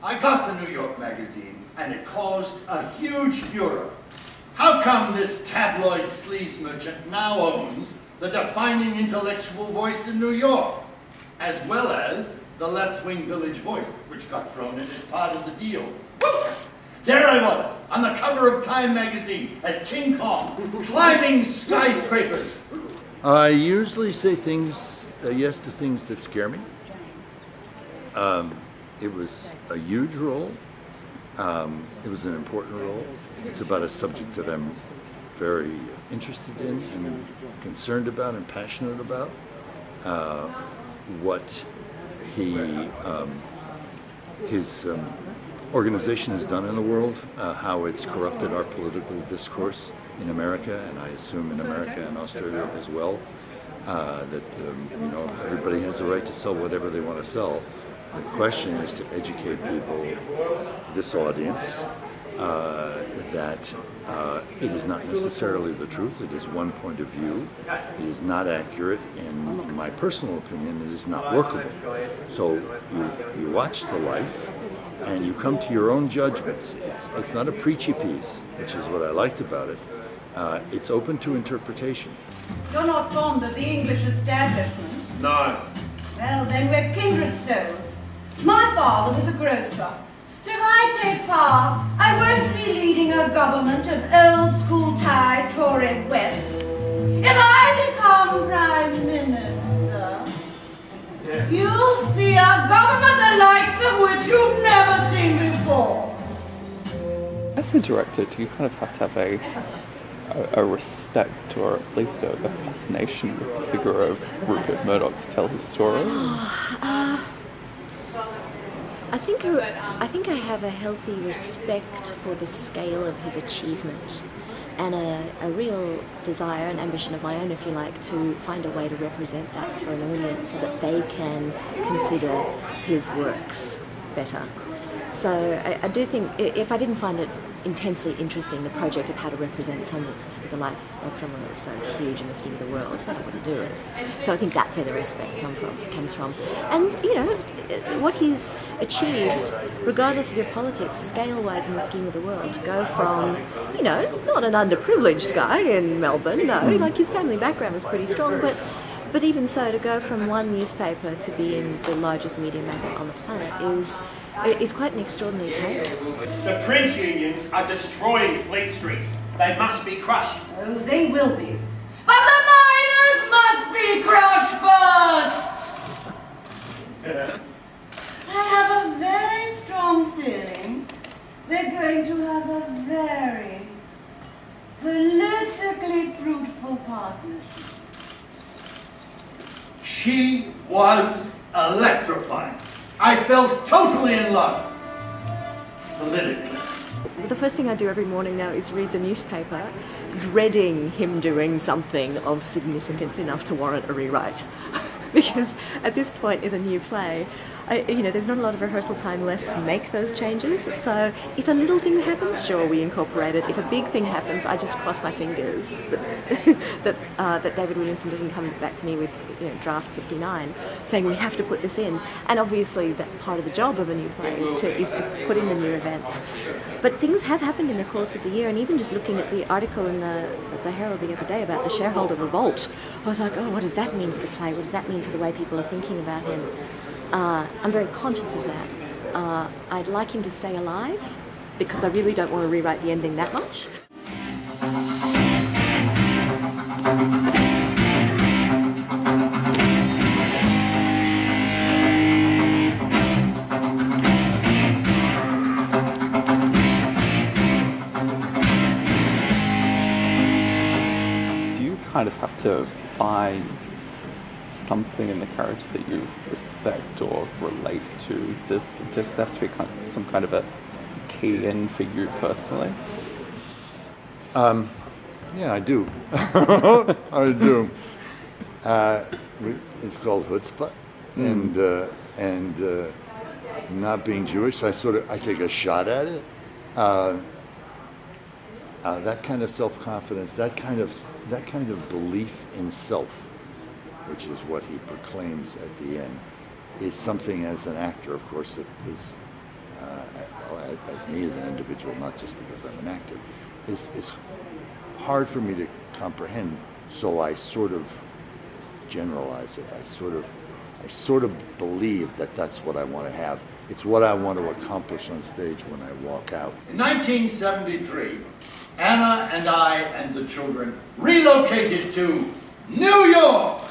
I got the New York magazine, and it caused a huge furor. How come this tabloid sleaze merchant now owns the defining intellectual voice in New York, as well as the left-wing Village Voice, which got thrown in as part of the deal? Woo! There I was, on the cover of Time magazine, as King Kong, climbing skyscrapers. I usually say things, yes to things that scare me. It was a huge role. It was an important role. It's about a subject that I'm very interested in and concerned about and passionate about. What his organization has done in the world, how it's corrupted our political discourse in America, and I assume in America and Australia as well. That you know, everybody has a right to sell whatever they want to sell. The question is to educate people, this audience, that it is not necessarily the truth. It is one point of view. It is not accurate, and in my personal opinion, it is not workable. So you watch the life, and you come to your own judgments. It's not a preachy piece, which is what I liked about it. It's open to interpretation. You're not fond of the English establishment? No. Well, then we're kindred souls. My father was a grocer. So if I take part, I won't be leading a government of old-school Thai Tory wets. If I become Prime Minister, you'll see a government the likes of which you've never seen before. As a director, do you kind of have to have a respect, or at least a fascination with the figure of Rupert Murdoch to tell his story? I think I have a healthy respect for the scale of his achievement, and a real desire and ambition of my own, if you like, to find a way to represent that for an audience so that they can consider his works better. So I do think, if I didn't find it intensely interesting, the project of how to represent the life of someone that's so huge in the scheme of the world, then I wouldn't do it. So I think that's where the respect comes from. And, you know, what he's achieved, regardless of your politics, scale-wise in the scheme of the world, to go from, you know, not an underprivileged guy in Melbourne, no, like his family background was pretty strong, but even so, to go from one newspaper to being the largest media magnet on the planet is quite an extraordinary tale. The print unions are destroying Fleet Street. They must be crushed. Oh, they will be. But the miners must be crushed first! I have a very strong feeling we're going to have a very politically fruitful partnership. She was electrifying. I felt totally in love, politically. The first thing I do every morning now is read the newspaper, dreading him doing something of significance enough to warrant a rewrite. Because at this point in the new play, you know, there's not a lot of rehearsal time left to make those changes. So if a little thing happens, sure, we incorporate it. If a big thing happens, I just cross my fingers that David Williamson doesn't come back to me with, you know, draft 59 saying we have to put this in. And obviously that's part of the job of a new play is to put in the new events. But things have happened in the course of the year, and even just looking at the article in the Herald the other day about the shareholder revolt, I was like, oh, what does that mean for the play? What does that mean for the way people are thinking about him? I'm very conscious of that. I'd like him to stay alive because I really don't want to rewrite the ending that much. Do you kind of have to find something in the character that you respect or relate to? Does there have to be some kind of a key in for you personally? Yeah, I do. I do. It's called chutzpah, and not being Jewish, so I take a shot at it. That kind of self-confidence, that kind of belief in self, which is what he proclaims at the end, is something as an actor, of course, that is well, as me as an individual, not just because I'm an actor, is hard for me to comprehend. So I sort of generalize it. I sort of believe that that's what I want to have. It's what I want to accomplish on stage when I walk out. In 1973, Anna and I and the children relocated to New York.